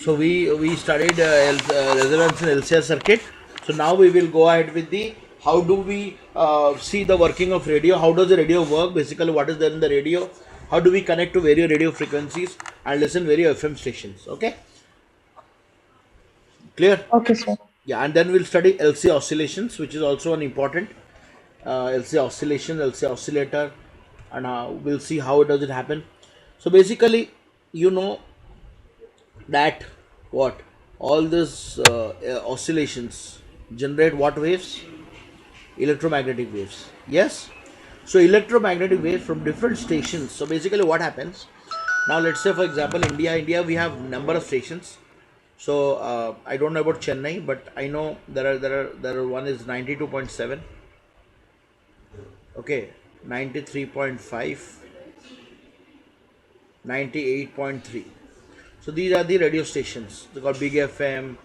So we studied resonance in LCR circuit. So now we will go ahead with the how do we see the working of radio? How does the radio work? Basically, what is there in the radio? How do we connect to various radio frequencies and listen various FM stations? Okay, clear? Okay, sir. Yeah, and then we'll study LC oscillations, which is also an important LC oscillation, LC oscillator, and we'll see how does it happen. So basically, you know that what all these oscillations generate what waves? Electromagnetic waves. Yes. So electromagnetic waves from different stations. So basically, what happens? Now, let's say for example, India we have number of stations. So I don't know about Chennai, but I know there are one is 92.7. Okay, 93.5, 98.3. So these are the radio stations. They called Big FM,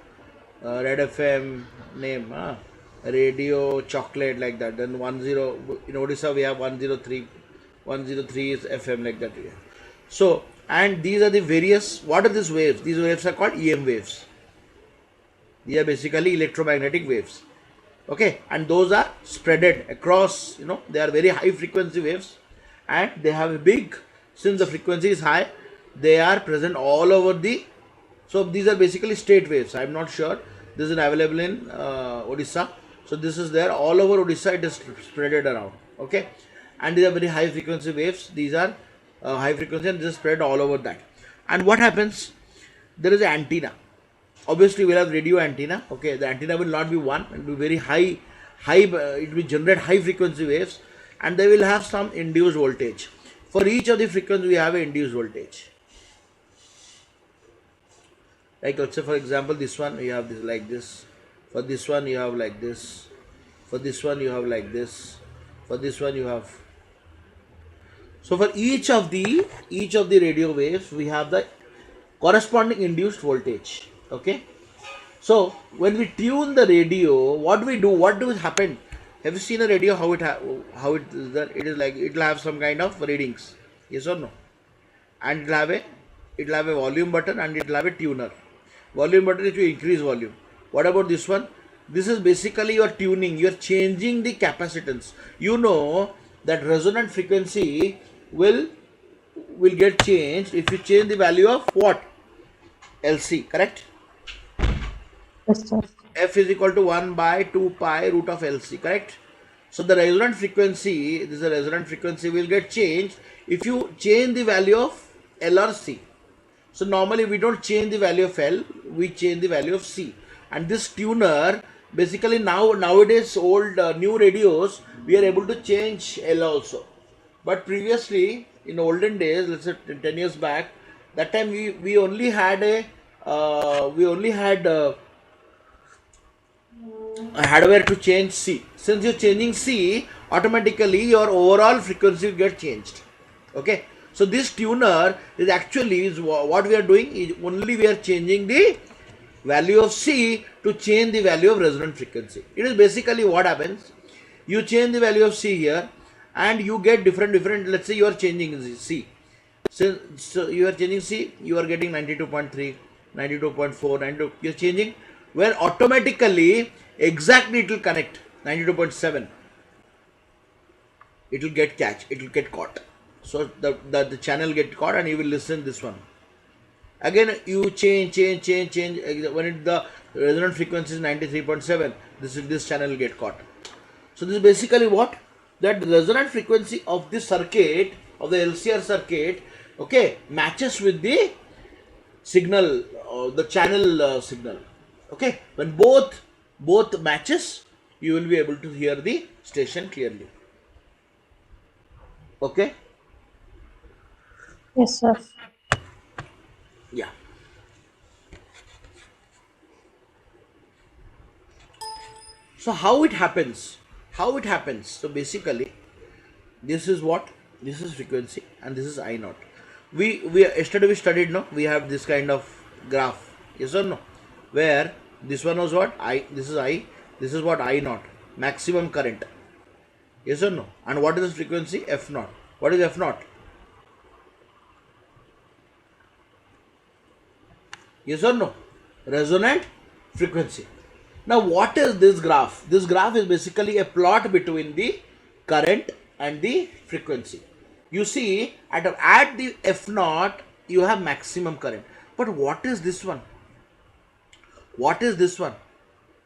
Red FM, name, Radio Chocolate, like that. Then 10 in Odisha we have 103, 103 is FM, like that. So, and these are the various. What are these waves? These waves are called EM waves. These are basically electromagnetic waves. Okay, and those are spreaded across. They are very high frequency waves, and they have a big. Since the frequency is high, they are present all over the. So these are basically state waves. I am not sure. This is available in Odisha. So this is there all over Odisha. It is spreaded around. Okay, and these are very high frequency waves. These are high frequency and this is spread all over that. And what happens? There is an antenna. Obviously, we'll have radio antenna. Okay, the antenna will not be one. It will be very high. It will generate high frequency waves, and they will have some induced voltage. For each of the frequencies, we have an induced voltage. Like let's say for example, this one you have this like this. For this one you have like this. For this one you have like this. For this one you have. So for each of the radio waves, we have the corresponding induced voltage. Okay. So when we tune the radio, what we do? What do happen? Have you seen a radio? How it is there? It is like it will have some kind of readings. Yes or no? And it will have a volume button and it will have a tuner. Volume button is to increase volume. What about this one? This is basically your tuning. You are changing the capacitance. You know that resonant frequency will get changed if you change the value of what? LC, correct? Yes, sir. F is equal to 1 by 2 pi root of LC, correct? So the resonant frequency, this is a resonant frequency, will get changed if you change the value of L or C. So normally we don't change the value of L, we change the value of C. And this tuner, basically nowadays old new radios, we are able to change L also. But previously, in olden days, let's say 10 years back, that time we only had a hardware to change C. Since you're changing C, automatically your overall frequency will get changed. Okay. So this tuner is actually what we are doing is only we are changing the value of C to change the value of resonant frequency. It is basically what happens. You change the value of C here and you get different. Let's say you are changing C. So you are changing C, you are getting 92.3, 92.4, 92. You are changing where automatically exactly it will connect 92.7. It will get caught. So the channel get caught and you will listen this one. Again you change. When the resonant frequency is 93.7, this channel will get caught. So this is basically what? That the resonant frequency of this circuit, of the LCR circuit, okay, matches with the signal, the channel signal. Okay, when both matches, you will be able to hear the station clearly. Okay. Yes, sir. Yeah. So how it happens? So basically, this is what? This is frequency and this is I naught. We yesterday we studied, no? We have this kind of graph, yes or no? Where this one was what? This is I. This is what I naught. Maximum current. Yes or no? And what is this frequency? F naught. What is F naught? Yes or no? Resonant frequency. Now, what is this graph? This graph is basically a plot between the current and the frequency. You see, at the F naught, you have maximum current. But what is this one? What is this one?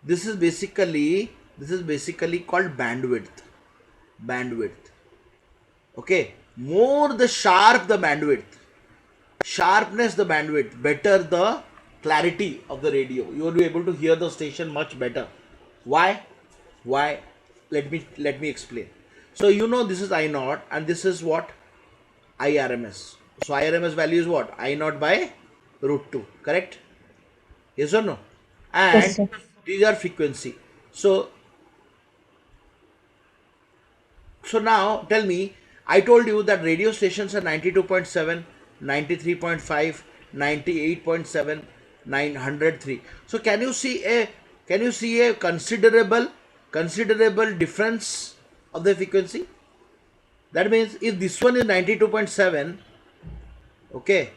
This is basically called bandwidth. Bandwidth. Okay. More the sharp the bandwidth, sharpness the bandwidth, better the clarity of the radio. You will be able to hear the station much better. Why? Why? Let me explain. So you know this is I naught and this is what? IRMS. So IRMS value is what? I naught by root 2. Correct? Yes or no? Yes, And sir. these are frequency. So so now tell me, I told you that radio stations are 92.7, 93.5, 98.7, 903. So can you see a considerable difference of the frequency? That means if this one is 92.7, okay,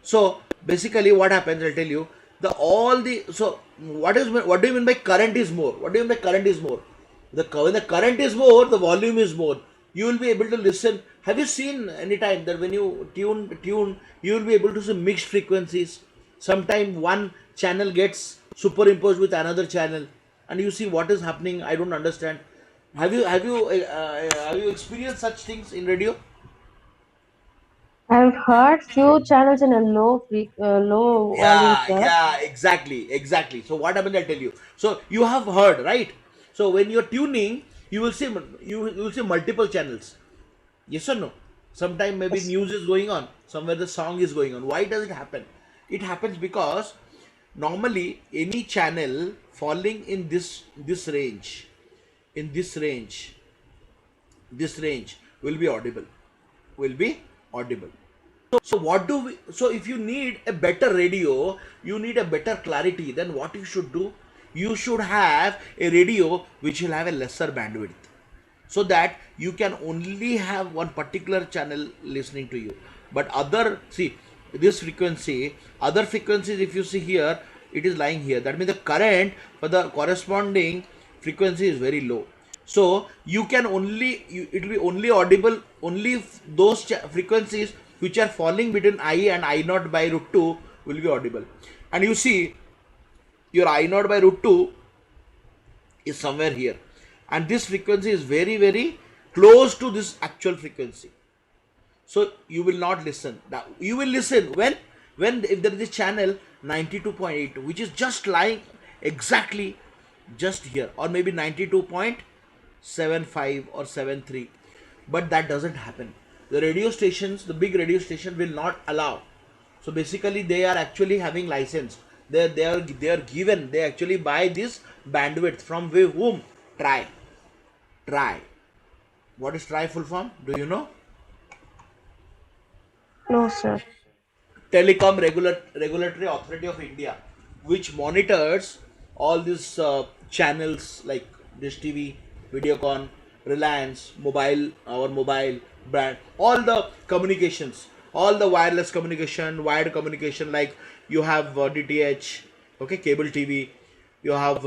so basically what happens, I'll tell you, the all the so what do you mean by current is more? What do you mean by current is more? When the current is more, the volume is more. You will be able to listen. Have you seen any time that when you tune, you will be able to see mixed frequencies? Sometimes one channel gets superimposed with another channel, and you see what is happening. I don't understand. Have you experienced such things in radio? I've heard few channels in a low volume, Yeah, sir. yeah, exactly. So what happened? I'll tell you. So you have heard, right? So when you're tuning, you will see multiple channels. Yes or no? Sometime maybe Yes. news is going on, somewhere the song is going on. Why does it happen? It happens because normally any channel falling in in this range, this range will be audible. Will be audible. So what do we? So if you need a better radio, you need a better clarity. Then what you should do? You should have a radio which will have a lesser bandwidth, so that you can only have one particular channel listening to you. But other see this frequency, other frequencies. If you see here, it is lying here. That means the current for the corresponding frequency is very low. So you can only it will be only audible only those frequencies which are falling between I and I naught by root 2 will be audible. And you see your I naught by root 2 is somewhere here, and this frequency is very close to this actual frequency. So you will not listen. Now you will listen when if there is a channel 92.8 which is just lying exactly just here, or maybe 92.75 or 73, but that doesn't happen. The radio stations, the big radio station, will not allow. So basically they are actually having license. They are given, they actually buy this bandwidth from whom? Try. What is try full form? Do you know? No, sir. Regulatory Authority of India, which monitors all these channels like Dish TV, Videocon, Reliance, mobile, our mobile brand, all the communications, all the wireless communication, wired communication, like you have DTH, okay, cable TV, you have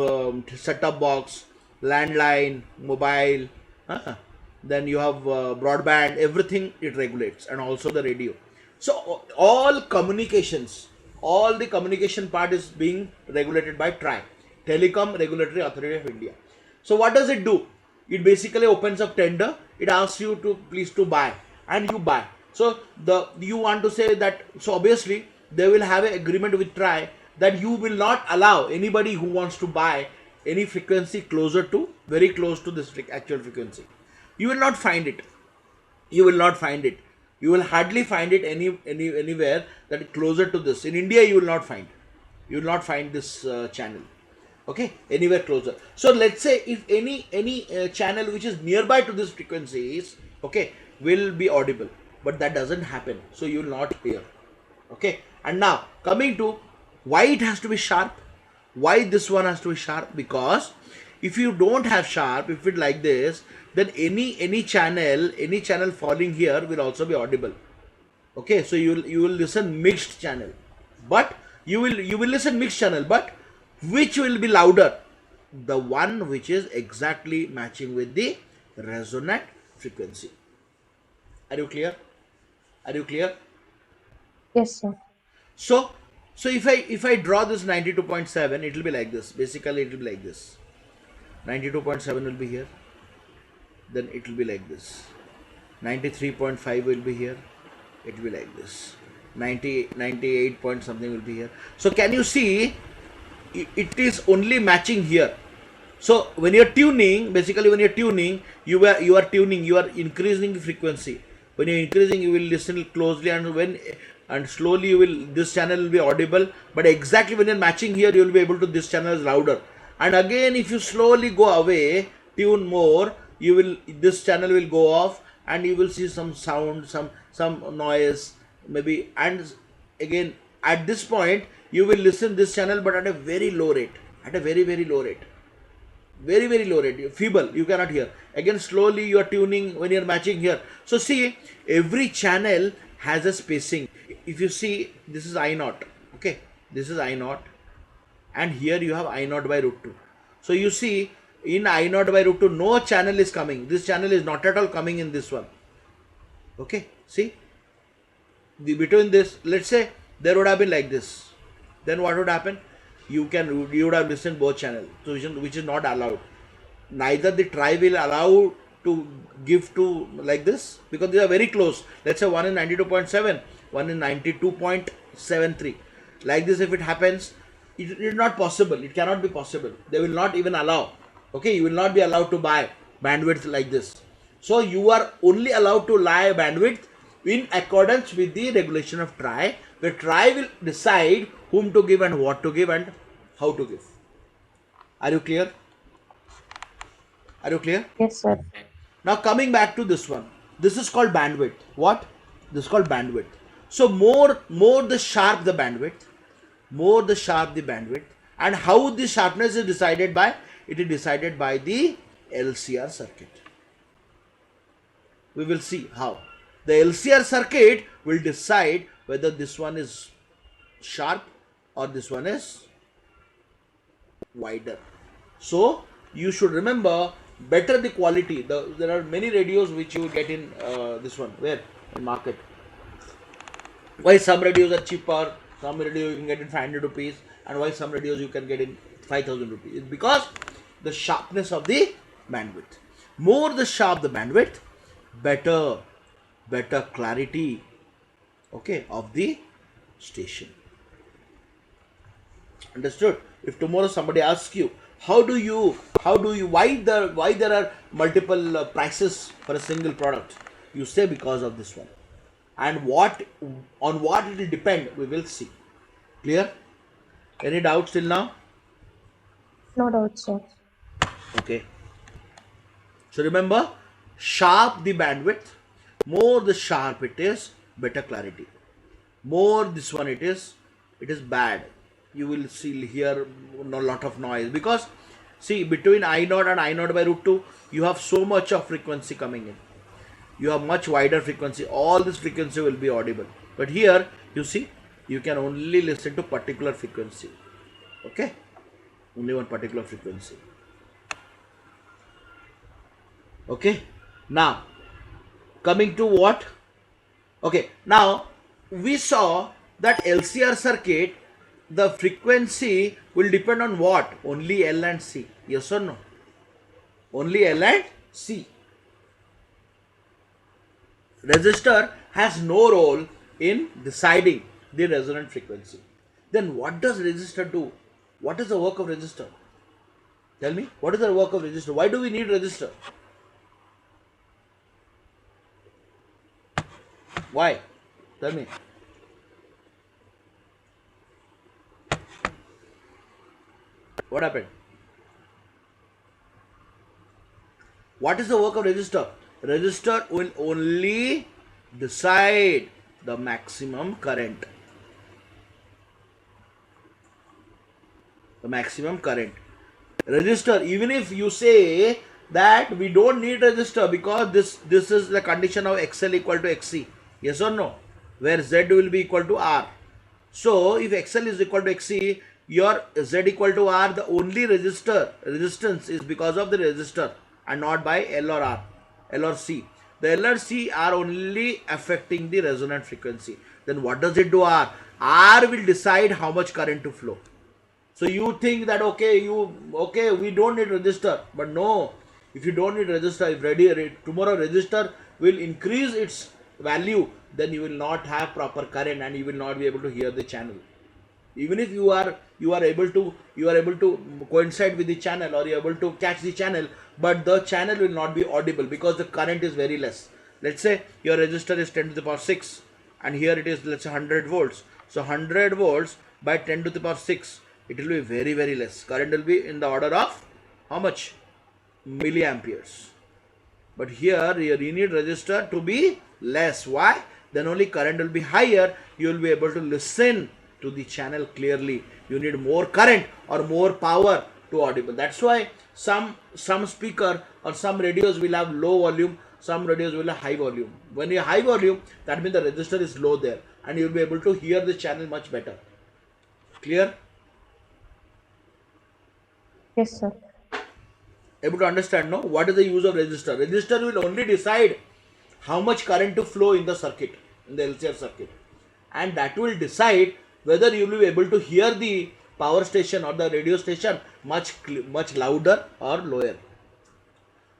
set-top box, landline, mobile, huh? Then you have broadband, everything it regulates, and also the radio. So all the communication part is being regulated by TRAI, Telecom Regulatory Authority of India. So what does it do? It basically opens up tender. It asks you to please to buy, and you buy. So the you want to say that, so obviously they will have an agreement with TRAI that you will not allow anybody who wants to buy any frequency closer to, very close to this actual frequency. You will not find it. You will hardly find it anywhere that is closer to this. In India you will not find this channel, okay, anywhere closer. So let's say if any channel which is nearby to this frequencies, okay, will be audible, but that doesn't happen, so you will not hear. Okay, and now coming to why it has to be sharp. Why this one has to be sharp? Because if you don't have sharp, if it like this, then any channel falling here will also be audible. Okay, so you will listen mixed channel, but you will listen mixed channel, but which will be louder? The one which is exactly matching with the resonant frequency. Are you clear? Are you clear? Yes, sir. So, if I draw this 92.7, it will be like this. Basically, it will be like this. 92.7 will be here. Then it will be like this. 93.5 will be here. It will be like this. 98 point something will be here. So can you see? It is only matching here. So when you're tuning, basically when you're tuning, you are tuning, you are increasing the frequency. When you're increasing, you will listen closely, and slowly you will, this channel will be audible. But exactly when you're matching here, you will be able to, this channel is louder. And again, if you slowly go away, tune more, you will, this channel will go off, and you will see some sound, some noise maybe. And again, at this point, you will listen this channel, but at a very low rate, at a very low rate, very low rate, feeble, you cannot hear. Again, slowly you are tuning when you are matching here. So see, every channel has a spacing. If you see, this is I naught, okay, this is I naught, and here you have I naught by root 2. So you see, in I naught by root 2, no channel is coming. This channel is not at all coming in this one. Okay, see, between this, let's say there would have been like this, then what would happen? You would have listened both channels, so which is not allowed. Neither the try will allow to give to like this, because they are very close. Let's say one is 92.7, one is 92.73. Like this, if it happens, it is not possible. It cannot be possible. They will not even allow. Okay, you will not be allowed to buy bandwidth like this. So you are only allowed to lie bandwidth in accordance with the regulation of try, where try will decide whom to give and what to give and how to give. Are you clear? Are you clear? Yes, sir. Now coming back to this one, this is called bandwidth. What? This is called bandwidth. So more the sharp the bandwidth, more the sharp the bandwidth, and how the sharpness is decided by? It is decided by the LCR circuit. We will see how. The LCR circuit will decide whether this one is sharp or this one is wider. So you should remember, better the quality. There are many radios which you will get in this one, where in market. Why some radios are cheaper, some radios you can get in 500 rupees, and why some radios you can get in 5000 rupees? It's because the sharpness of the bandwidth. More the sharp the bandwidth, better clarity, okay, of the station. Understood? If tomorrow somebody asks you, why there are multiple prices for a single product, you say because of this one. And on what it will depend, we will see. Clear? Any doubts till now? No doubt, sir. Okay. So remember, sharp the bandwidth, more the sharp it is, better clarity. More this one it is bad. You will see here a lot of noise, because see, between I naught and I naught by root 2, you have so much of frequency coming in. You have much wider frequency. All this frequency will be audible. But here, you see, you can only listen to particular frequency. Okay? Only one particular frequency. Okay? Now, coming to what? Okay, now we saw that LCR circuit, the frequency will depend on what? Only L and C. Yes or no? Only L and C. Resistor has no role in deciding the resonant frequency. Then what does resistor do? What is the work of resistor? Tell me, what is the work of resistor? Why do we need resistor? Why? Tell me. What happened? What is the work of resistor? Resistor will only decide the maximum current. The maximum current. Resistor, even if you say that we don't need resistor because this is the condition of XL equal to XC. Yes or no? Where Z will be equal to R. So if XL is equal to XC, your Z equal to R, the only resistance is because of the resistor and not by L or R, L or C. The L or C are only affecting the resonant frequency. Then what does it do R? R will decide how much current to flow. So you think that okay we don't need resistor, but no. If you don't need resistor, if tomorrow resistor will increase its value, then you will not have proper current and you will not be able to hear the channel. Even if you are able to coincide with the channel or you are able to catch the channel, but the channel will not be audible because the current is very less. Let's say your resistor is 10 to the power 6 and here it is, let's say, 100 volts. So 100 volts by 10 to the power 6, it will be very very less. Current will be in the order of how much? Milliamperes. But here you need resistor to be less. Why? Then only current will be higher. You will be able to listen to the channel clearly. You need more current or more power to audible. That's why some speaker or some radios will have low volume, some radios will have high volume. When you have high volume, that means the resistor is low there and you will be able to hear the channel much better. Clear? Yes, sir. Able to understand, no? What is the use of resistor? Resistor will only decide how much current to flow in the circuit, in the LCR circuit, and that will decide whether you will be able to hear the power station or the radio station much louder or lower.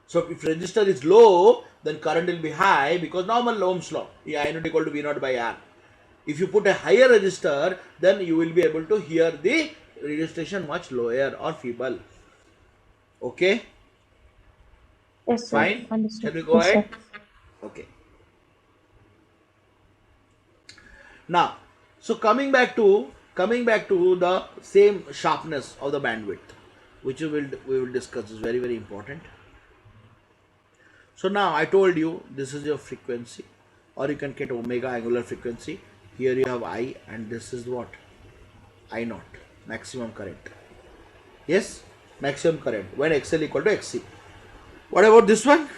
So if resistor is low, then current will be high because normal Ohm's law, I naught equal to V naught by R. If you put a higher resistor, then you will be able to hear the radio station much lower or feeble. Okay, Yes, sir. fine. Shall Understood. we go Yes, sir. ahead? Okay. Now, so coming back to the same sharpness of the bandwidth, which we will discuss, is very very important. So now I told you this is your frequency, or you can get omega angular frequency. Here you have I, and this is what? I naught, maximum current. Yes, maximum current when XL equal to XC. What about this one?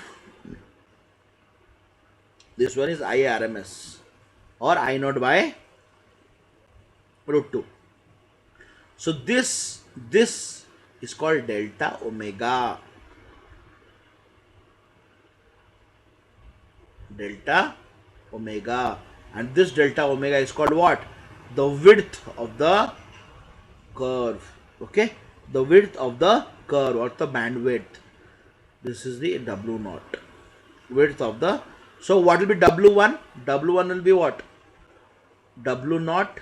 This one is IRMS or I naught by root 2. So this is called delta omega. Delta omega, and this delta omega is called what? The width of the curve. Okay, the width of the curve or the bandwidth. This is the W naught, width of the. So what will be W1? W1 will be what? W naught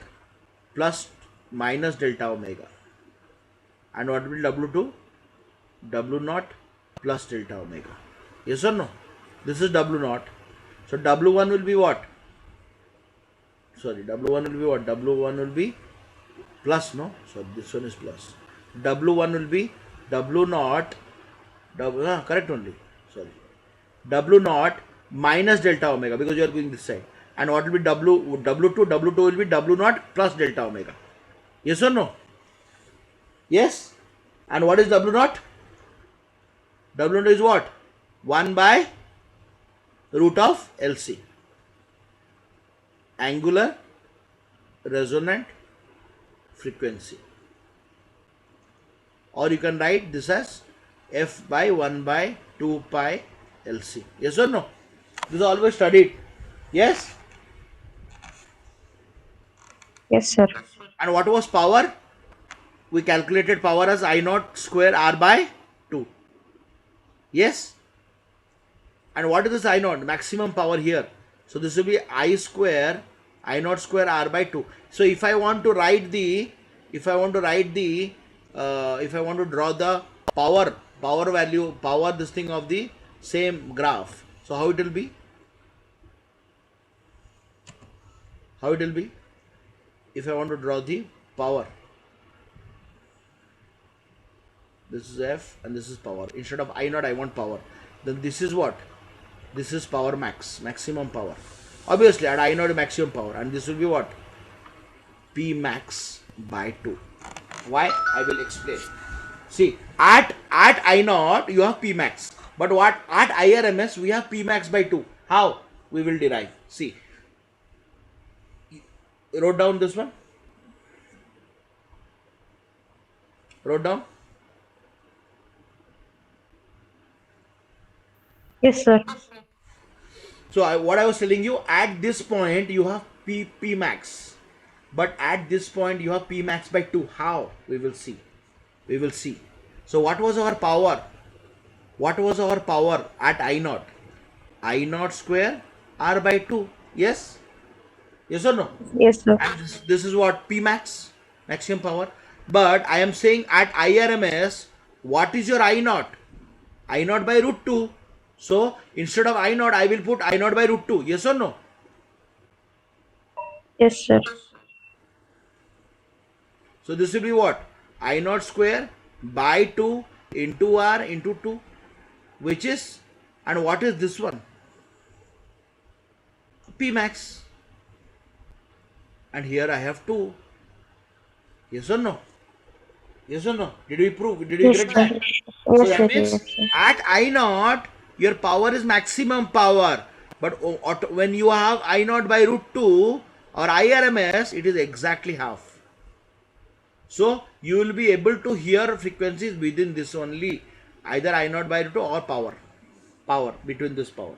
plus minus delta omega. And what will be W2? W naught plus delta omega. Yes or no? This is W naught. So W1 will be what? Sorry, W1 will be what? W1 will be plus, no? So this one is plus. W1 will be W naught, correct only. Sorry. W naught minus delta omega because you are going this side. And what will be W2? W2 will be W naught plus delta omega. Yes or no? Yes. And what is W naught? W naught is what? 1 by root of LC. Angular resonant frequency. Or you can write this as F by 1 by 2 pi LC. Yes or no? This is always studied. Yes? Yes, sir. And what was power? We calculated power as I naught square R by 2. Yes? And what is this I naught? Maximum power here. So this will be I square, I naught square R by 2. So if I want to draw the power value, this thing of the same graph. So how it will be? How it will be? If I want to draw the power. This is F and this is power. Instead of I naught, I want power. Then this is what? This is power max, maximum power. Obviously at I naught maximum power, and this will be what? P max by 2. Why? I will explain. See, at I naught you have P max, but what at IRMS we have P max by 2. How? We will derive. See, wrote down this one. Wrote down? Yes, sir. So what I was telling you, at this point you have P max, but at this point you have P max by 2. How? We will see. We will see. So what was our power? What was our power at I naught? I naught square R by 2. Yes? Yes or no? Yes, sir. And this is what? P max, maximum power. But I am saying at IRMS, what is your I naught? I naught by root 2. So instead of I naught, I will put I naught by root 2. Yes or no? Yes, sir. So this will be what? I naught square by 2 into R into 2, which is, and what is this one? P max. And here I have 2. Yes or no? Yes or no? Did we prove? Did we Yes, get sir. that? So Yes, that sir. means Yes, sir. at I naught, your power is maximum power. But when you have I naught by root 2 or IRMS, it is exactly half. So you will be able to hear frequencies within this only, either I naught by root 2 or power between this power.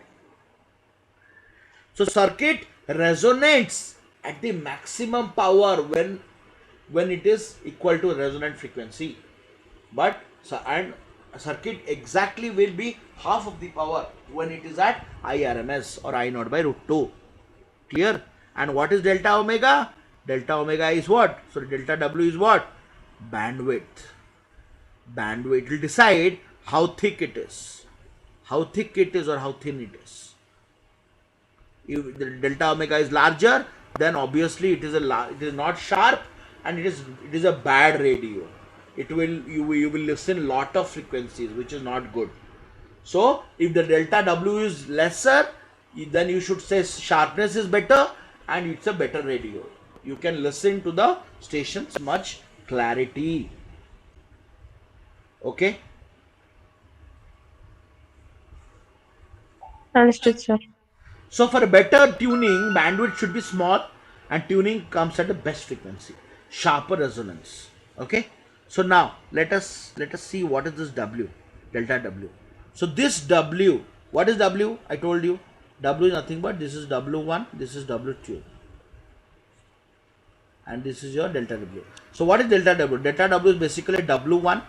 So circuit resonates at the maximum power when it is equal to resonant frequency. But and circuit exactly will be half of the power when it is at IRMS or I naught by root 2. Clear? And what is delta omega? Delta omega is what? So delta W is what? Bandwidth. Bandwidth will decide how thick it is. How thick it is or how thin it is. If the delta omega is larger, then obviously it is not sharp, and it is a bad radio. You will listen lot of frequencies, which is not good. So if the delta W is lesser, then you should say sharpness is better and it's a better radio. You can listen to the stations much clarity. Okay. Understood, sir. So for a better tuning, bandwidth should be small, and tuning comes at the best frequency, sharper resonance. Okay. So now let us see what is this W, delta W. So this W, what is W? I told you W is nothing but this is W1, this is W2, and this is your delta W. So what is delta W? Delta W is basically W1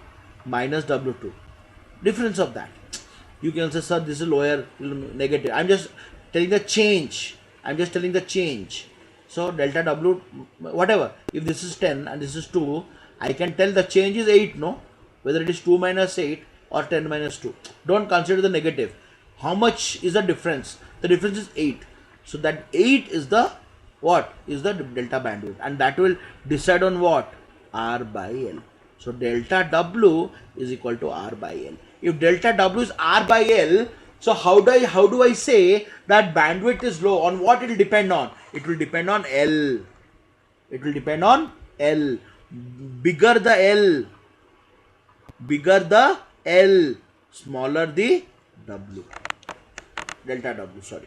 minus W2. Difference of that. You can say, sir, this is lower, negative. I'm just telling the change. I'm just telling the change. So delta W, whatever. If this is 10 and this is 2, I can tell the change is 8, no? Whether it is 2 minus 8 or 10 minus 2. Don't consider the negative. How much is the difference? The difference is 8. So that 8 is the what? Is the delta bandwidth. And that will decide on what? R by L. So delta W is equal to R by L. If delta W is R by L, so how do I say that bandwidth is low? On what it will depend on? It will depend on L. It will depend on L. Bigger the L, smaller the W. Delta W, sorry.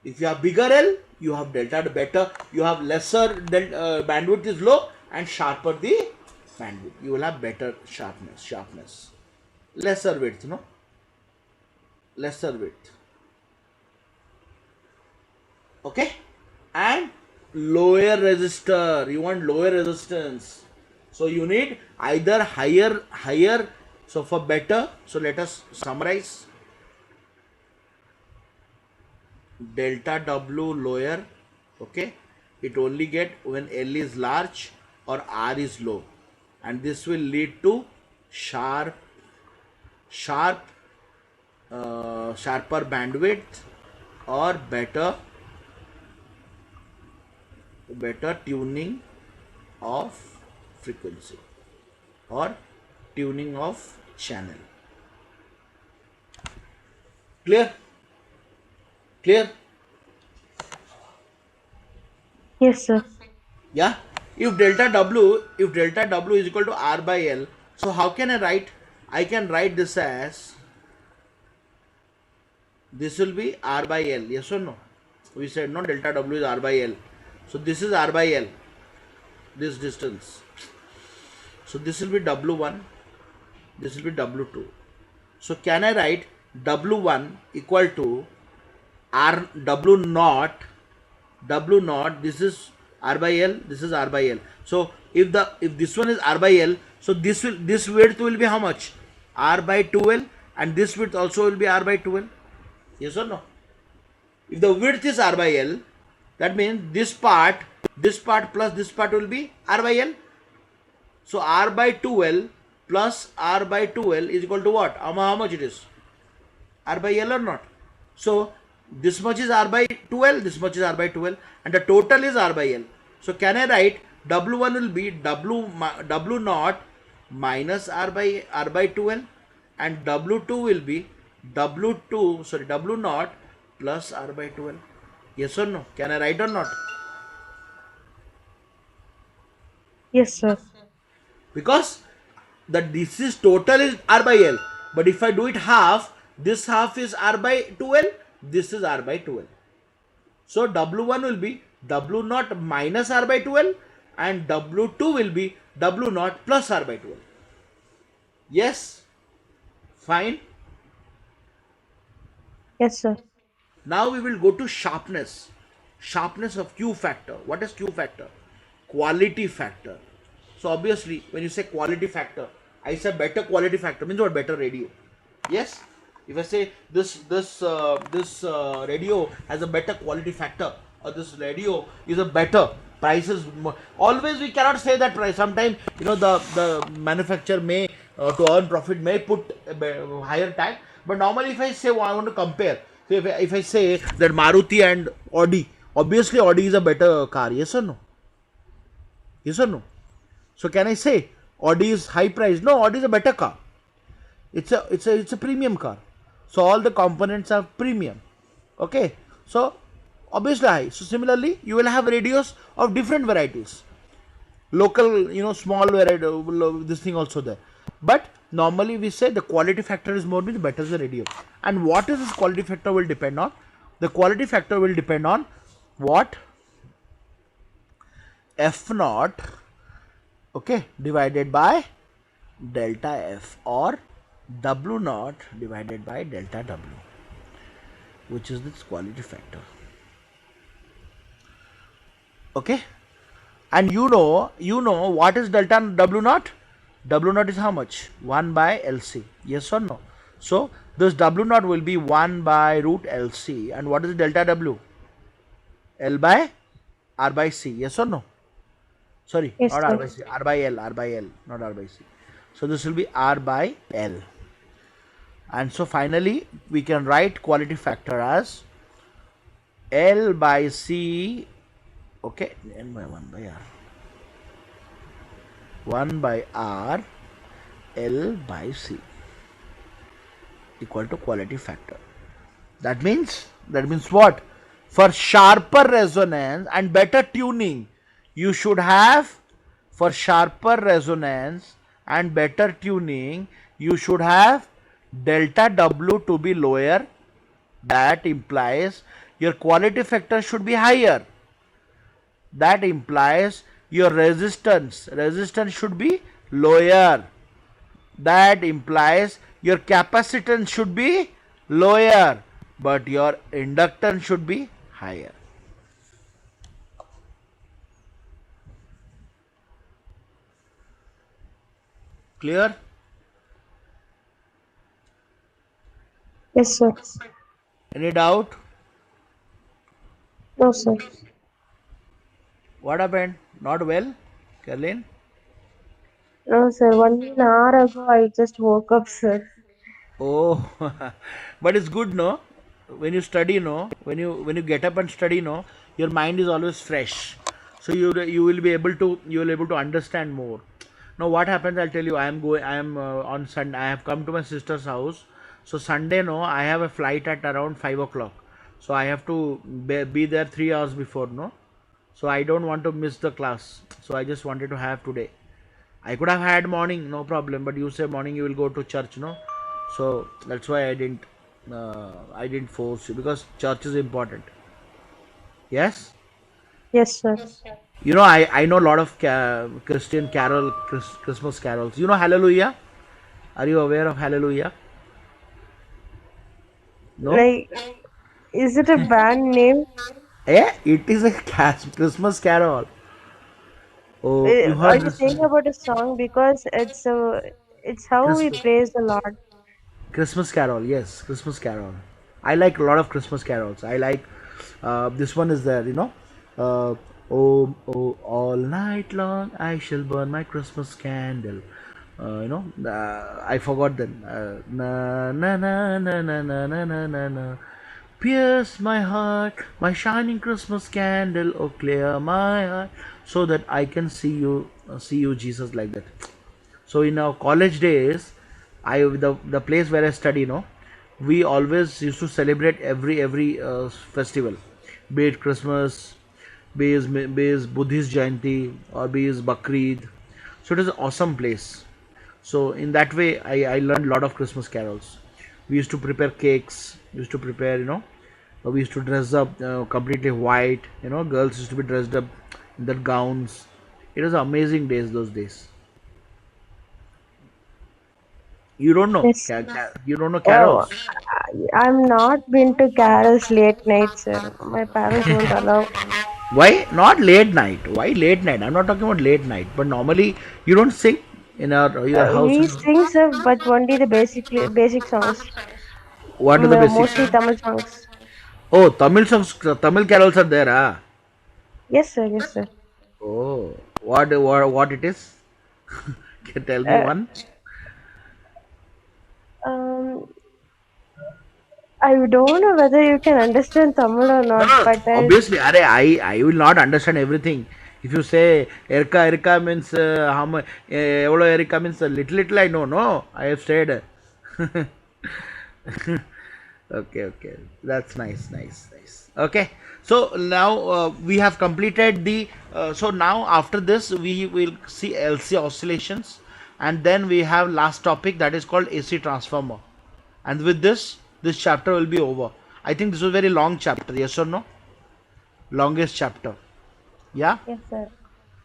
If you have bigger L, you have delta better. You have lesser bandwidth is low and sharper the bandwidth. You will have better sharpness. Lesser width, no? Lesser width. Okay? And lower resistor. You want lower resistance. So you need either higher. So for better, so let us summarize. Delta W lower, okay, it only get when L is large or R is low, and this will lead to sharper bandwidth or better tuning of frequency or tuning of channel. Clear? Yes, sir. Yeah. If delta W is equal to R by L, so how can I write? I can write this as, this will be R by L. Yes or no? We said no, delta W is R by L. So this is R by L, this distance. So this will be W1, this will be W2. So can I write W1 equal to R W naught, W naught, this is R by L, this is R by L. So if this one is R by L, so this width will be how much? R by 2L, and this width also will be R by 2L. Yes or no? If the width is R by L, that means this part plus this part will be R by L. So R by 2L plus R by 2L is equal to what? How much it is? R by L or not? So this much is R by 2L, this much is R by 2L, and the total is R by L. So can I write W1 will be W naught minus R by 2L, and W2 will be W naught plus R by 2L. Yes or no? Can I write or not? Yes, sir. Because this is total is R by L, but if I do it half, this half is R by 2L, this is R by 2L. So W1 will be W naught minus R by 2L, and W2 will be W naught plus R by 2L. Yes? Fine. Yes, sir. Now we will go to sharpness. Sharpness of Q factor. What is Q factor? Quality factor. So obviously, when you say quality factor, I say better quality factor means what? Better radio. Yes. If I say this radio has a better quality factor, or this radio is a better prices. Always we cannot say that price. Sometimes the manufacturer may to earn profit may put a higher tag. But normally, if I say I want to compare, so if I say that Maruti and Audi, obviously Audi is a better car. Yes or no? Yes or no? So can I say Audi is high price? No, Audi is a better car. It's a premium car. So all the components are premium. Okay. So obviously high. So similarly, you will have radios of different varieties. Local, small variety, this thing also there. But normally we say the quality factor is more, means better the radio. And what is this quality factor will depend on? The quality factor will depend on what? F naught, okay, divided by delta F, or W naught divided by delta W, which is this quality factor. Okay. And you know what is delta W naught? W naught is how much? 1 by LC. Yes or no? So this W naught will be 1 by root LC. And what is delta W? L by R by C. Yes or no? Sorry, Yes, not sir. R by C. R by L, not R by C. So this will be R by L. And so finally we can write quality factor as L by C. Okay, N by 1 by R. 1 by R L by C equal to quality factor. That means what? For sharper resonance and better tuning, you should have, for sharper resonance and better tuning, you should have delta W to be lower. That implies your quality factor should be higher. That implies your resistance should be lower. That implies your capacitance should be lower, but your inductance should be higher. Clear? Yes, sir. Any doubt? No, sir. What happened? Not well, Caroline? No, sir. Only an hour ago, I just woke up, sir. Oh, but it's good, no? When you study, no? When you get up and study, no? Your mind is always fresh, so you will be able to understand more. Now what happens? I'll tell you. I am on Sunday. I have come to my sister's house. So Sunday, no, I have a flight at around 5 o'clock. So I have to be there 3 hours before, no. So I don't want to miss the class. So I just wanted to have today. I could have had morning, no problem. But you say morning you will go to church, no. So that's why I didn't force you, because church is important. Yes. Yes, sir. I know a lot of Christian Christmas carols. You know Hallelujah? Are you aware of Hallelujah? No? Like, is it a band name? Yeah, it is a Christmas carol. Oh, you Are heard you this saying about a song? Because it's how we Christmas praise the Lord. Christmas carol? Yes, Christmas carol. I like a lot of Christmas carols. I like this one is there. Oh, all night long I shall burn my Christmas candle. I forgot that. Na na na na na na na na na na. Pierce my heart, my shining Christmas candle. Oh, clear my heart, so that I can see you, Jesus, like that. So in our college days, the place where I study, we always used to celebrate every festival, be it Christmas, be it Buddhist Jayanti, or be it Bakrid. So it is an awesome place. So in that way, I learned a lot of Christmas carols. We used to prepare cakes. We used to prepare, we used to dress up completely white. Girls used to be dressed up in their gowns. It was amazing days those days. You don't know. Yes. You don't know Oh, carols. I'm not been to carols late night, sir. My parents won't allow. Why not late night? Why late night? I'm not talking about late night, but normally you don't sing in your house. We sing, sir, but only the basic songs. What are the basics? Mostly Tamil songs. Oh, Tamil songs, Tamil carols are there, ah. Yes, sir. Yes, sir. Oh, what it is? Can you tell me Uh, one? um, I don't know whether you can understand Tamil or No, not, no. but Obviously, I will not understand everything. If you say Erika means how much, Evolo Erika means little I know. No, I have said. Okay. That's nice. Okay. So now we have completed the. So now after this we will see LC oscillations, and then we have last topic that is called AC transformer. And with this chapter will be over. I think this was a very long chapter. Yes or no? Longest chapter. Yeah. yes, sir.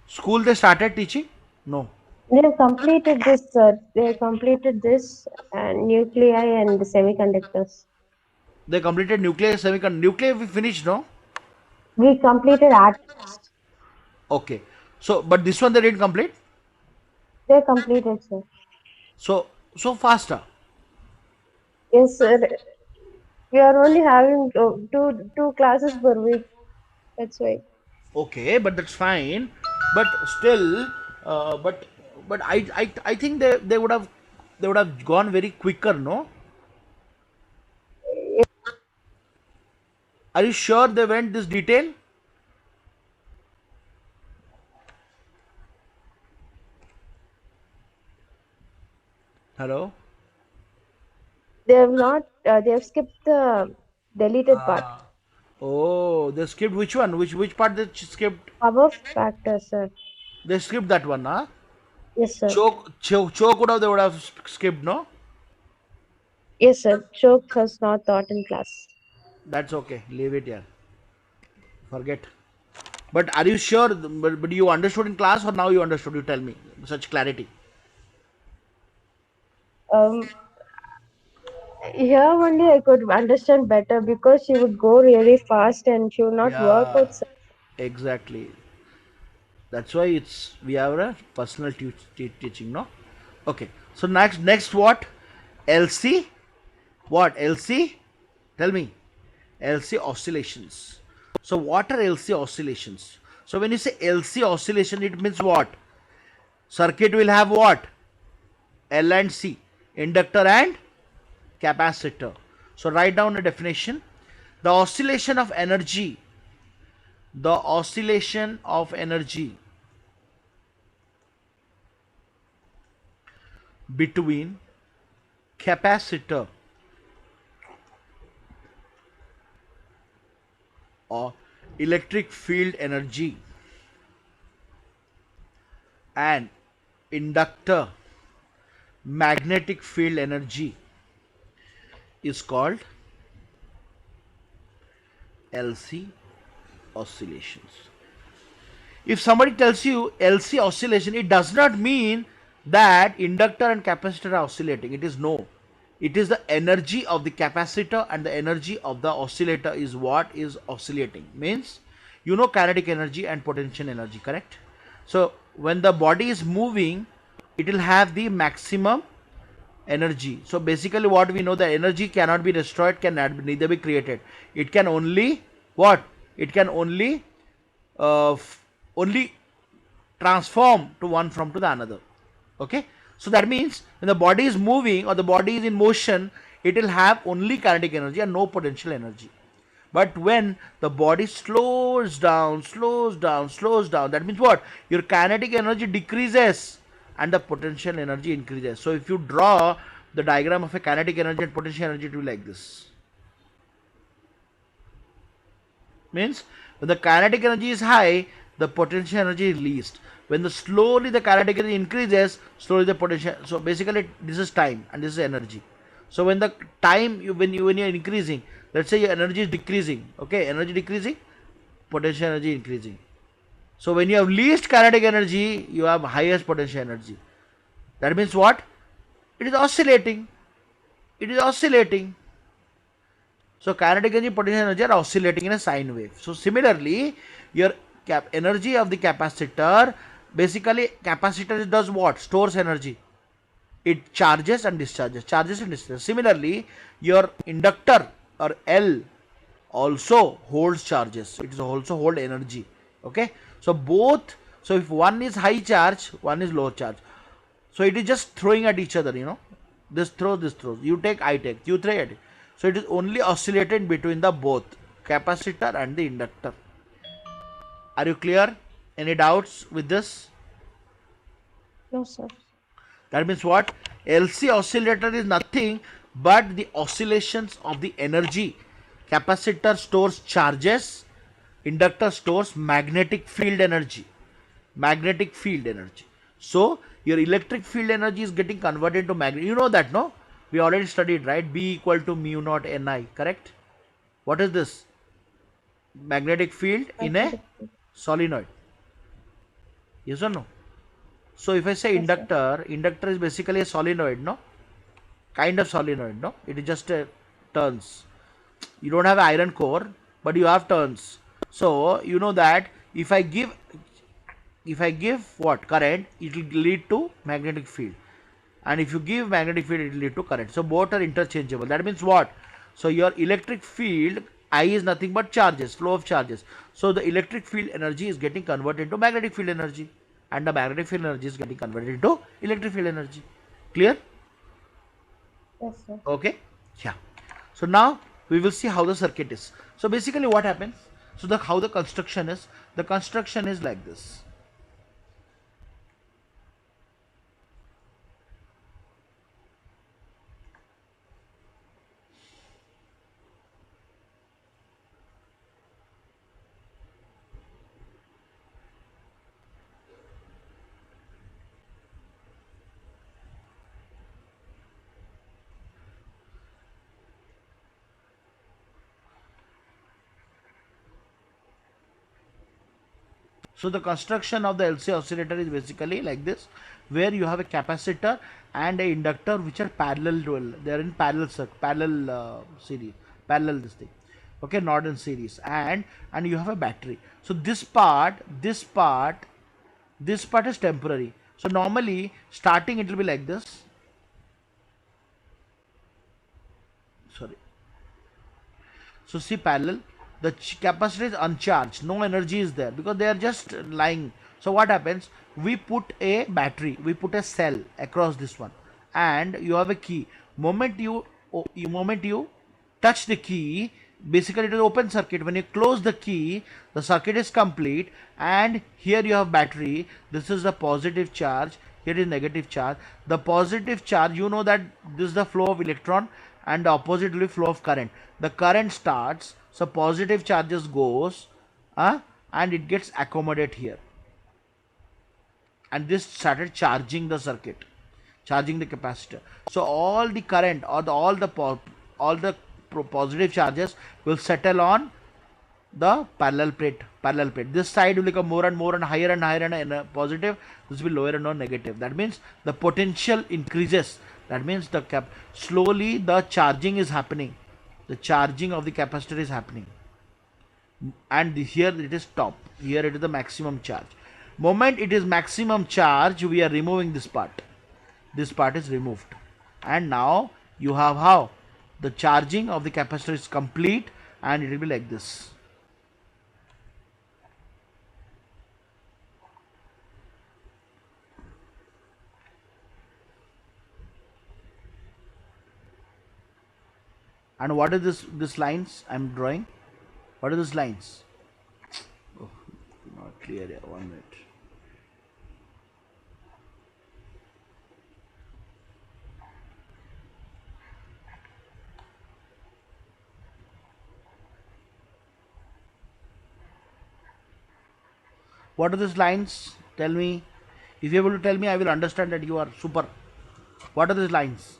School they started teaching? No. They have completed this, sir. They have completed this and nuclei and semiconductors. They completed nuclear semiconductor. Nuclear we finished, no? We completed atoms. Okay. So, but this one they didn't complete. They completed, sir. So faster. Yes, sir. We are only having two classes per week. That's why. Okay, but that's fine. But still, but I think they would have gone very quicker, no? Are you sure they went this detail? Hello. They have not. They have skipped the deleted part. Oh, they skipped which one? Which part they skipped? Power factor, sir. They skipped that one, huh? Yes, sir. Choke would have they would have skipped, no? Yes, sir. Choke has not taught in class. That's okay. Leave it here. Forget. But are you sure? But you understood in class or now you understood? You tell me such clarity. Um, Here only I could understand better because she would go really fast and she would not work Yeah, out. exactly. That's why we have a personal teaching, no? Okay. So next what? LC? What LC? Tell me. LC oscillations. So what are LC oscillations? So when you say LC oscillation, it means what? Circuit will have what? L and C, inductor and capacitor. So write down a definition. The oscillation of energy, the oscillation of energy between capacitor or electric field energy and inductor magnetic field energy is called LC oscillations. if somebody tells you LC oscillation, it does not mean that inductor and capacitor are oscillating. It is no. It is the energy of the capacitor and the energy of the oscillator is what is oscillating. Means, you know, kinetic energy and potential energy, correct? So when the body is moving, it will have the maximum energy. So basically what we know, the energy cannot be destroyed, can neither be created. It can only what? It can uh, only transform to one from to the another. Okay, so that means when the body is moving or the body is in motion, it will have only kinetic energy and no potential energy. But when the body slows down, that means what? Your kinetic energy decreases and the potential energy increases. So if you draw the diagram of a kinetic energy and potential energy, it will be like this. Means when the kinetic energy is high, the potential energy is least. When the slowly the kinetic energy increases, slowly the potential. So basically this is time and this is energy. So when the time when you're increasing, let's say your energy is decreasing, okay, energy decreasing, potential energy increasing. So when you have least kinetic energy, you have highest potential energy. That means what? It is oscillating. It is oscillating. So kinetic energy, potential energy are oscillating in a sine wave. So similarly, your energy of the capacitor, basically capacitor does what? Stores energy. It charges and discharges, charges and discharges. Similarly, your inductor or L also holds charges. It is also hold energy. Okay. So both. So if one is high charge, one is low charge. So it is just throwing at each other. You know, this throws, this throws. You take, I take. You throw it. So it is only oscillated between the both capacitor and the inductor. Are you clear? Any doubts with this? No, sir. That means what? LC oscillator is nothing but the oscillations of the energy. Capacitor stores charges, inductor stores magnetic field energy. Magnetic field energy. So your electric field energy is getting converted to magnetic. You know that, no? We already studied, right? B equal to mu naught Ni, correct? What is this? Magnetic field in a Magnetic field. solenoid. Yes or no? So if I say Yes, sir. inductor, inductor is basically a solenoid, no? Kind of solenoid, no? It is just a turns. You don't have iron core, but you have turns. So you know that if I give what current, it will lead to magnetic field, and if you give magnetic field, it will lead to current. So both are interchangeable. That means what? So your electric field I is nothing but charges, flow of charges. So the electric field energy is getting converted into magnetic field energy, and the magnetic field energy is getting converted into electric field energy. Clear? Yes, sir. Okay. Yeah. So now we will see how the circuit is. So basically what happens? So the how the construction is. The construction is like this. So the construction of the LC oscillator is basically like this, where you have a capacitor and a inductor which are parallel to, they are in parallel series, parallel this thing. Okay, not in series, and you have a battery. So this part is temporary. So normally starting it will be like this. Sorry. So see parallel, the capacitor is uncharged, no energy is there because they are just lying. So what happens? We put a battery, we put a cell across this one, and you have a key. Moment you touch the key, basically it is open circuit. When you close the key, the circuit is complete, and here you have battery. This is the positive charge. Here is negative charge. The positive charge, you know that this is the flow of electron, and the opposite will be flow of current. The current starts, so positive charges goes, and it gets accommodated here, and this started charging the circuit, charging the capacitor. So all the current or all the positive charges will settle on the parallel plate. This side will become more and more and higher and positive. This will be lower and more negative. That means the potential increases. That means the slowly the charging is happening. The charging of the capacitor is happening, and here it is top. Here it is the maximum charge. Moment it is maximum charge, we are removing this part. This part is removed, and now you have how the charging of the capacitor is complete, and it will be like this. And what is this lines I'm drawing? What are these lines? Oh, not clear here. 1 minute. What are these lines? Tell me. If you're able to tell me, I will understand that you are super. What are these lines?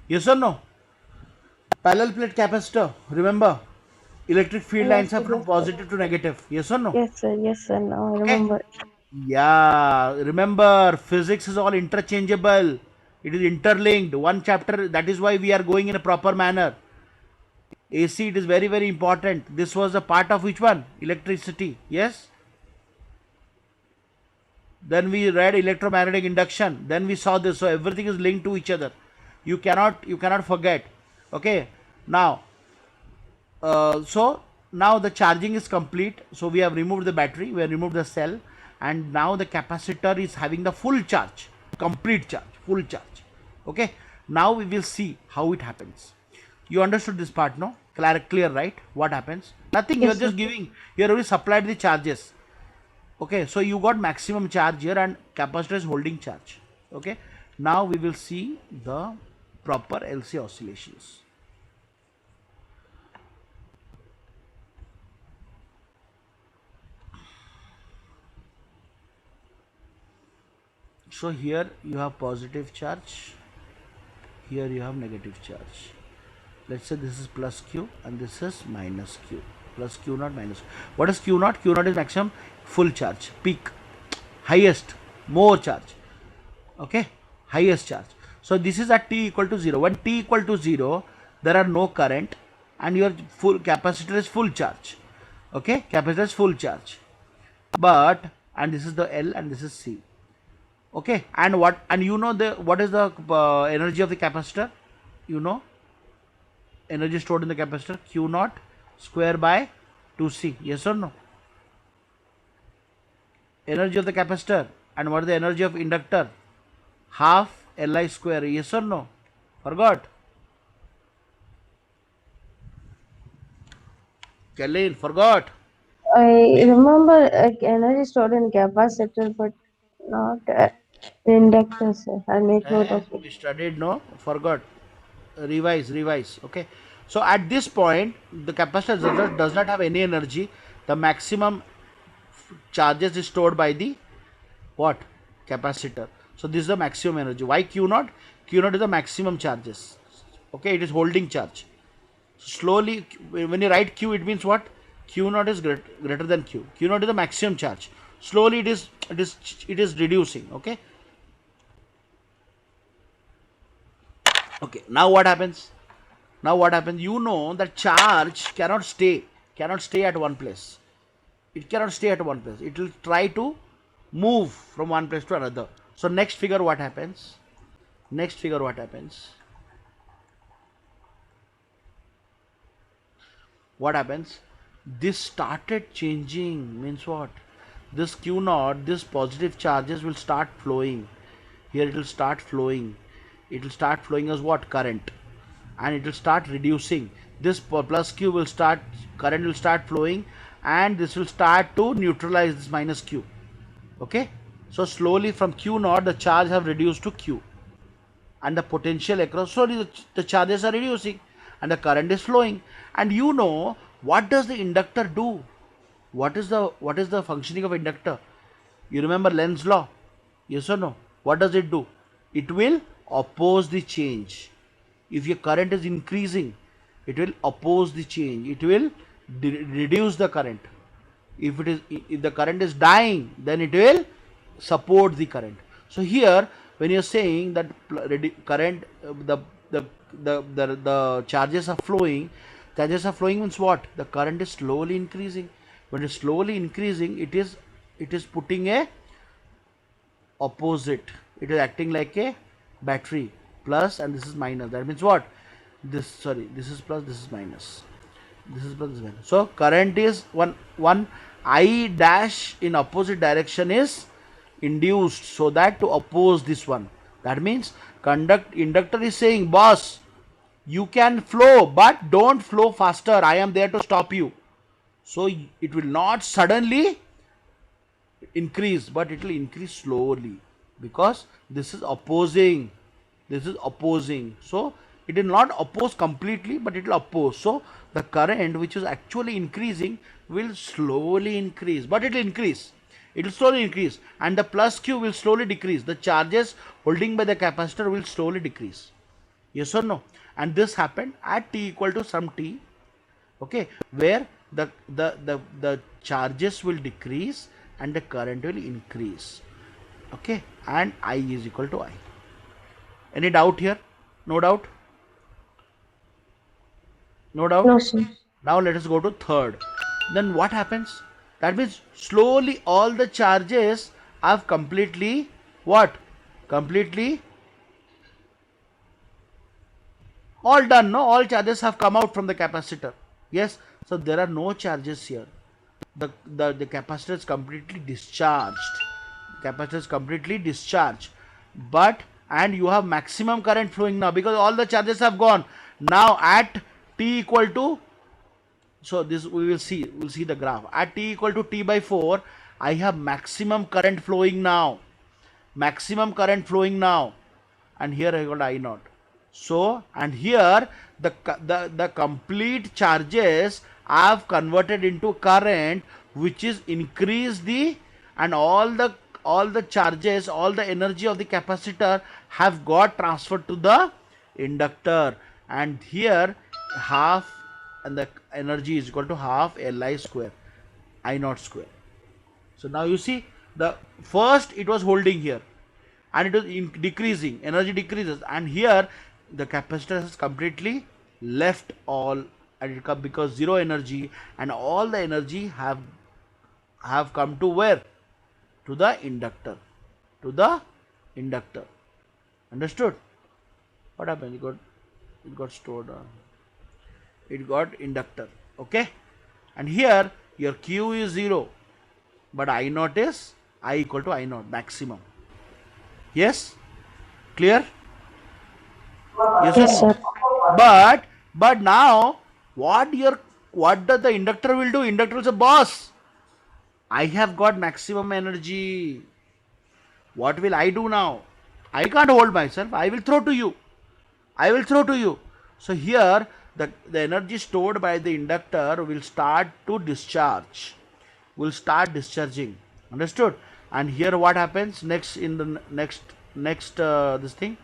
Yes or no? Parallel plate capacitor. Remember, electric field lines Yes, are sir. from Yes, sir. positive to negative. Yes or no? Yes, sir. Yes, sir. Now I Okay. remember. Yeah. Remember, physics is all interchangeable. It is interlinked. One chapter. That is why we are going in a proper manner. AC, it is very, very important. This was a part of which one? Electricity. Yes. Then we read electromagnetic induction. Then we saw this. So everything is linked to each other. You cannot forget. Okay. Now, so now the charging is complete. So we have removed the battery. We have removed the cell, and now the capacitor is having the full charge, complete charge, full charge. Okay. Now we will see how it happens. You understood this part, no? Clear, right? What happens? Nothing. You are Yes, sir. just giving. You already supplied the charges. Okay, so you got maximum charge here, and capacitor is holding charge. Okay, now we will see the proper LC oscillations. So here you have positive charge, here you have negative charge. Let's say this is plus Q and this is minus Q. Plus Q naught minus. What is Q naught? Q naught is maximum full charge, peak, highest, more charge. Okay, highest charge. So this is at t equal to 0. When t equal to 0, there are no current and your full capacitor is full charge. Okay, capacitor is full charge. But, and this is the L and this is C. Okay, and you know what is the energy of the capacitor? You know, energy stored in the capacitor, Q naught square by 2C. Yes or no? Energy of the capacitor, and what is the energy of inductor? Half Li square. Yes or no? Forgot? Kaleen, forgot? I remember energy stored in capacitor, but not inductor, sir. I'll make note of it. We studied, no? Forgot? Revise. Okay. So at this point, the capacitor does not have any energy. The maximum charges is stored by the what? Capacitor. So this is the maximum energy. Why Q naught? Q naught is the maximum charges. Okay, it is holding charge. Slowly, when you write Q, it means what? Q naught is greater than Q. Q naught is the maximum charge. Slowly, it is reducing. Okay. Okay. Now what happens? Now what happens? You know that charge cannot stay at one place. It cannot stay at one place. It will try to move from one place to another. So next figure, what happens? Next figure, what happens? What happens? This started changing. Means what? This Q naught, this positive charges will start flowing. Here it will start flowing. It will start flowing as what? Current. And it will start reducing. This plus Q will start, current will start flowing, and this will start to neutralize this minus Q. Okay. So slowly from Q naught, the charge have reduced to Q, and the potential across, so the charges are reducing and the current is flowing. And you know, what does the inductor do? What is the functioning of inductor? You remember Lenz's law? Yes or no? What does it do? It will oppose the change. If your current is increasing, it will oppose the change, it will reduce the current. If the current is dying, then it will support the current. So here when you're saying that current, the charges are flowing means what? The current is slowly increasing. When it's slowly increasing, it is putting a opposite. It is acting like a battery, plus and this is minus. That means what? This is plus, this is minus, this is plus, this is minus. So current is one I dash in opposite direction is induced, so that to oppose this one. That means inductor is saying, boss, you can flow but don't flow faster, I am there to stop you. So it will not suddenly increase, but it will increase slowly, because this is opposing. So it will not oppose completely, but it will oppose. So the current which is actually increasing will slowly increase, but it will increase, it will slowly increase, and the plus q will slowly decrease. The charges holding by the capacitor will slowly decrease. Yes or no? And this happened at t equal to some t, okay, where the charges will decrease and the current will increase, okay, and I is equal to I. Any doubt here? No doubt? No doubt? No, sir. Now let us go to third. Then what happens? That means slowly all the charges have completely what? Completely all done, no? All charges have come out from the capacitor. Yes, so there are no charges here. The capacitor is completely discharged. Capacitor is completely discharged. But and you have maximum current flowing now, because all the charges have gone. Now at t equal to, so this we will see, we'll see the graph. At t equal to t by 4, I have maximum current flowing now. Maximum current flowing now. And here I got I naught. So, and here the complete charges have converted into current, which is increase the, and all the charges, all the energy of the capacitor have got transferred to the inductor, and here half, and the energy is equal to half Li square, I naught square. So now you see, the first it was holding here and it was decreasing, energy decreases, and here the capacitor has completely left all, and it come because zero energy, and all the energy have come to where? To the inductor. To the inductor. Understood? What happened? It got stored on. It got inductor. Okay? And here your Q is 0, but I naught is I equal to I naught maximum. Yes? Clear? Yes or Yes, no? sir. But now what does the inductor will do? Inductor will say, boss, I have got maximum energy. What will I do now? I can't hold myself. I will throw to you. I will throw to you. So here the energy stored by the inductor will start to discharge. Will start discharging. Understood? And here what happens next in the next this thing?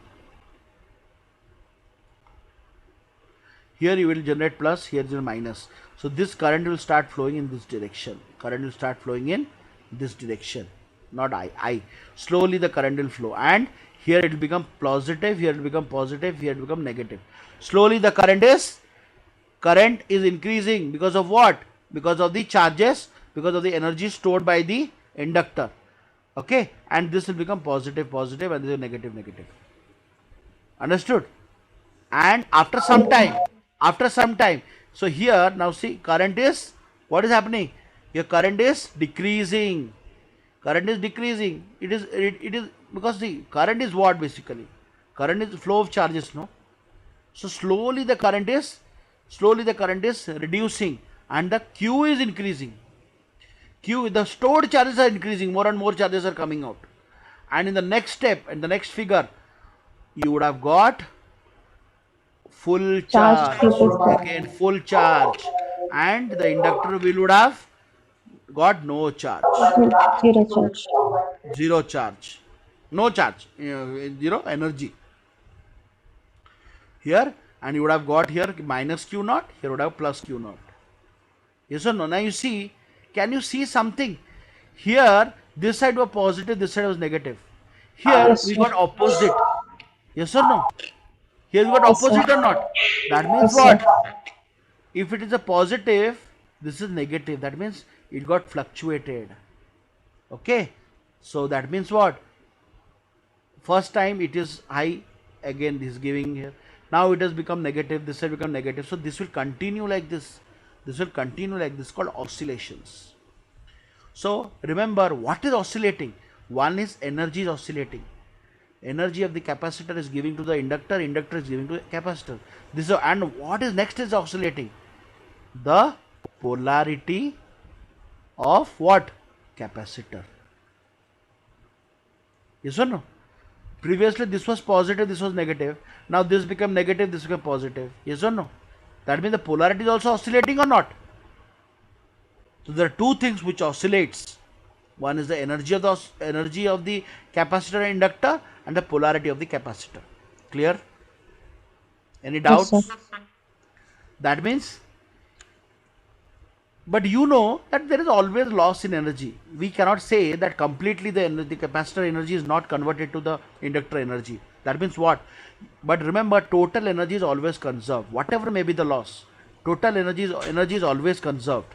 Here you will generate plus, here is minus. So this current will start flowing in this direction. Current will start flowing in this direction. Not I. Slowly the current will flow, and here it will become positive, here it will become positive, here it will become negative. Slowly the current is increasing because of what? Because of the charges, because of the energy stored by the inductor. Okay, and this will become positive, positive, and this is negative, negative. Understood? And after some time, so here now see, current is, what is happening? Your current is decreasing. Current is decreasing. It is because the current is what? Basically current is flow of charges, no? So slowly the current is reducing, and the q is increasing. The stored charges are increasing, more and more charges are coming out, and in the next step, in the next figure, you would have got full Charged charge, capacitor. again full charge, and the inductor would have got no charge, Zero charge. zero charge, no charge, zero energy. here, and you would have got here minus q naught, here would have plus q naught. Yes or no? Now you see, can you see something? Here, this side was positive, this side was negative. Here Yes, we sir. got opposite. Yes or no? Here we got Yes, sir. opposite or not? That means Yes, sir. what? If it is a positive, this is negative. That means it got fluctuated. Okay. So that means what? First time it is high, again this is giving here. Now it has become negative, this has become negative. So this will continue like this. This will continue like this, called oscillations. So remember, what is oscillating? One is energy is oscillating. Energy of the capacitor is giving to the inductor, inductor is giving to the capacitor. This is, and what is next is oscillating? The polarity of what? Capacitor. Yes or no? Previously this was positive, this was negative. Now this become negative, this become positive. Yes or no? That means the polarity is also oscillating or not? So there are two things which oscillates. One is the energy of the capacitor and inductor, and the polarity of the capacitor. Clear? Any Yes, sir. doubts? That means, but you know that there is always loss in energy. We cannot say that completely the capacitor energy is not converted to the inductor energy. That means what? But remember, total energy is always conserved. Whatever may be the loss, total energy is always conserved.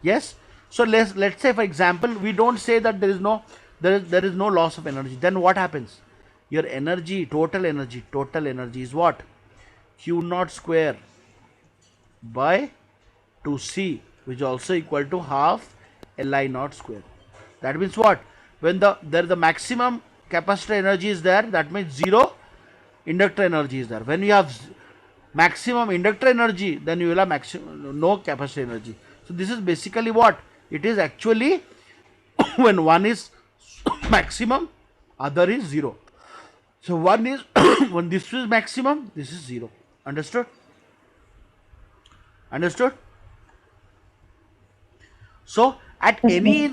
Yes. So let's say, for example, we don't say that there is no loss of energy. Then what happens? Your total energy is what? Q naught square by 2c, which is also equal to half Li naught square. That means what? When the maximum capacitor energy is there, that means zero inductor energy is there. When you have maximum inductor energy, then you will have maximum no capacitor energy. So this is basically what it is actually. When one is maximum, other is zero. So one is when this is maximum, this is zero. Understood? Understood? So Yes,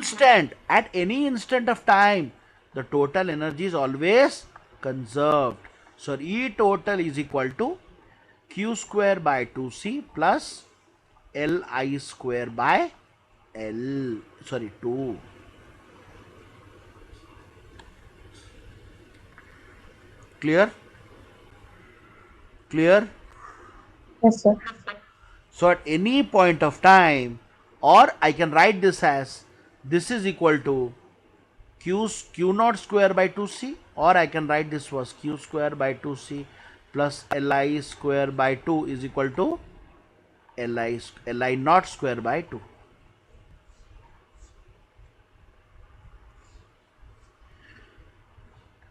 sir. at any instant of time, the total energy is always conserved. So E total is equal to Q square by 2C plus Li square by L, sorry, 2. Clear? Clear? Yes, sir. So at any point of time, or I can write this as, this is equal to q naught square by 2c, or I can write this was q square by 2c plus Li square by 2 is equal to Li naught square by 2.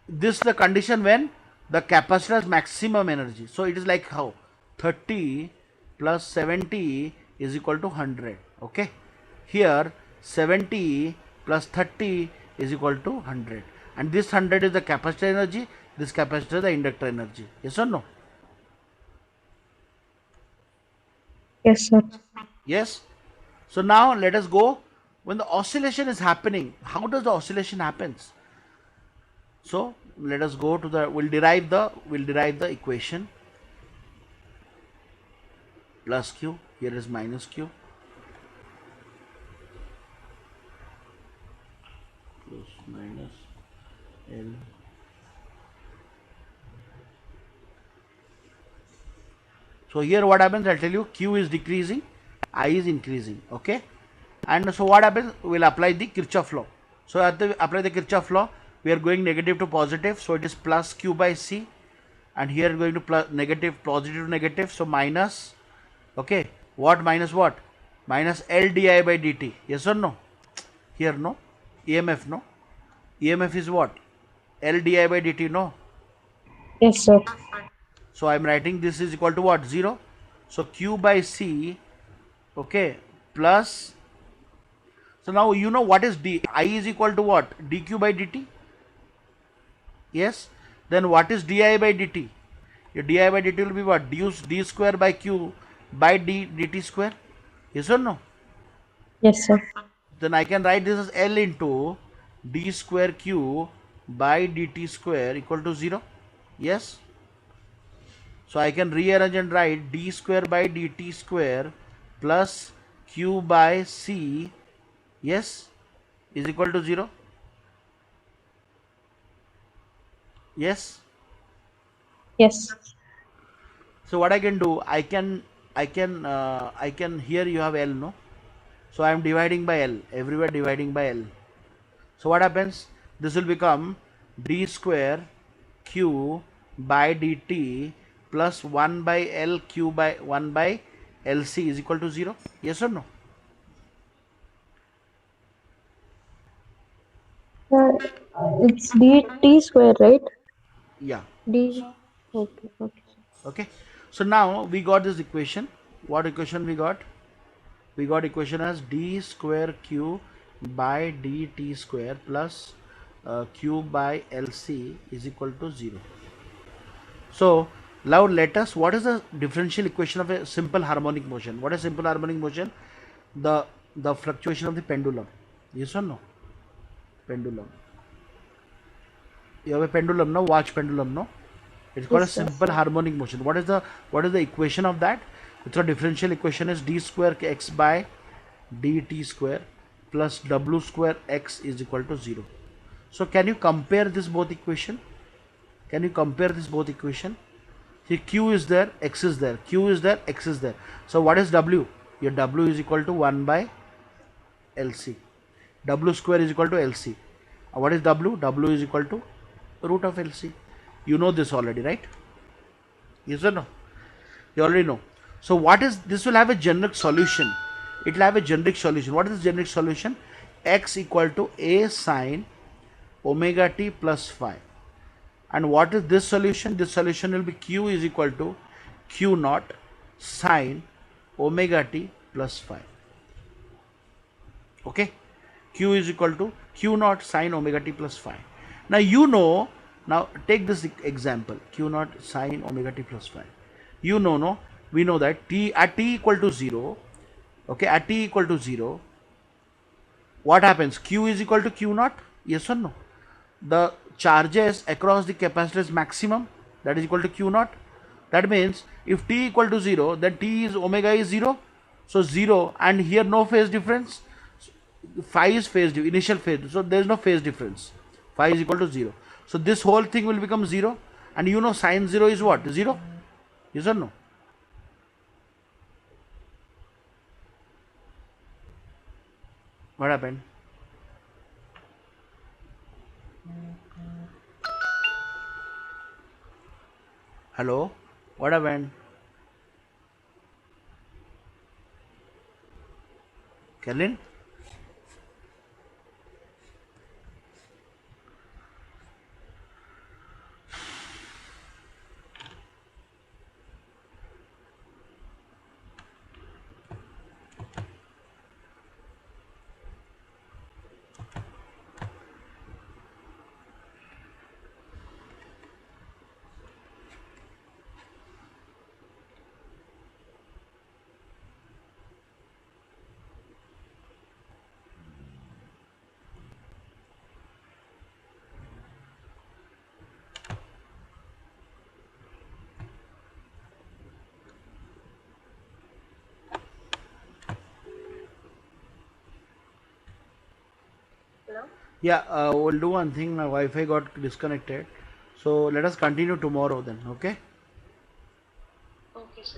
This is the condition when the capacitor has maximum energy. So it is like how 30 plus 70 is equal to 100. Okay, here 70 plus 30 is equal to 100, and this 100 is the capacitor energy, this capacitor is the inductor energy. Yes or no? Yes, sir. Yes. So now let us go, when the oscillation is happening, how does the oscillation happens? So let us go to the, we'll derive the equation. Plus q, here is minus q, plus minus L. So here what happens, I'll tell you, q is decreasing, I is increasing. Okay, and so what happens, we'll apply the Kirchhoff law. So at the apply the Kirchhoff law, we are going negative to positive, so it is plus q by c, and here going to plus negative, positive to negative, so minus. Okay, what minus what? Minus L di by dt. Yes or no? Here no. EMF no. EMF is what? L di by dt no. Yes, sir. So I am writing this is equal to what? 0. So q by c, okay, plus. So now you know what is d. I is equal to what? dq by dt. Yes. Then what is di by dt? Your di by dt will be what? D square by q by dt square. Yes or no? Yes, sir. Then I can write this as L into d square q by dt square equal to 0. Yes. So I can rearrange and write d square by dt square plus q by c, yes, is equal to 0. Yes. Yes. So what I can do, I can, here you have L, no? So I am dividing by L, everywhere dividing by L. So what happens? This will become d square q by dt plus 1 by L q by 1 by LC is equal to 0. Yes or no? Uh, it's dt square, right? Yeah. D. Okay. Okay. Okay. So now we got this equation. What equation we got? We got equation as d square q by dt square plus q by LC is equal to 0. So now let us, what is the differential equation of a simple harmonic motion? What is simple harmonic motion? The the fluctuation of the pendulum. Yes or no? Pendulum. You have a pendulum, no? Watch pendulum, no? It's called a Yes, sir. simple harmonic motion. What is the equation of that? It's a differential equation is d square x by dt square plus w square x is equal to 0. So can you compare this both equation? Can you compare this both equation? See, q is there, x is there, q is there, x is there. So what is w? Your w is equal to 1 by LC. W square is equal to LC. What is w? W is equal to root of LC. You know this already, right? Yes or no? You already know. So what is this? Will have a generic solution. It will have a generic solution. What is the generic solution? X equal to a sine omega t plus phi. And what is this solution? This solution will be q is equal to q naught sine omega t plus phi. Okay, q is equal to q naught sine omega t plus phi. Now you know, now take this example, q naught sine omega t plus phi. You know, no, we know that t at t equal to 0, okay, at t equal to 0, what happens? Q is equal to q naught, yes or no? The charges across the capacitor is maximum, that is equal to q naught. That means if t equal to 0, then t is omega is 0. So 0, and here no phase difference. Phi is initial phase, so there is no phase difference. Phi is equal to 0. So this whole thing will become 0, and you know sine 0 is what? 0. Yes or no? What happened? Hello? What happened? Kellen? Yeah, we'll do one thing. My Wi-Fi got disconnected, so let us continue tomorrow then. Okay?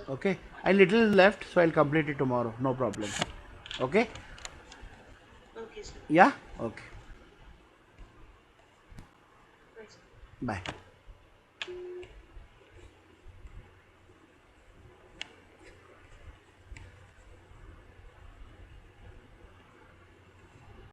Okay. I little left, so I'll complete it tomorrow. No problem. Okay? Yeah. Okay. Bye.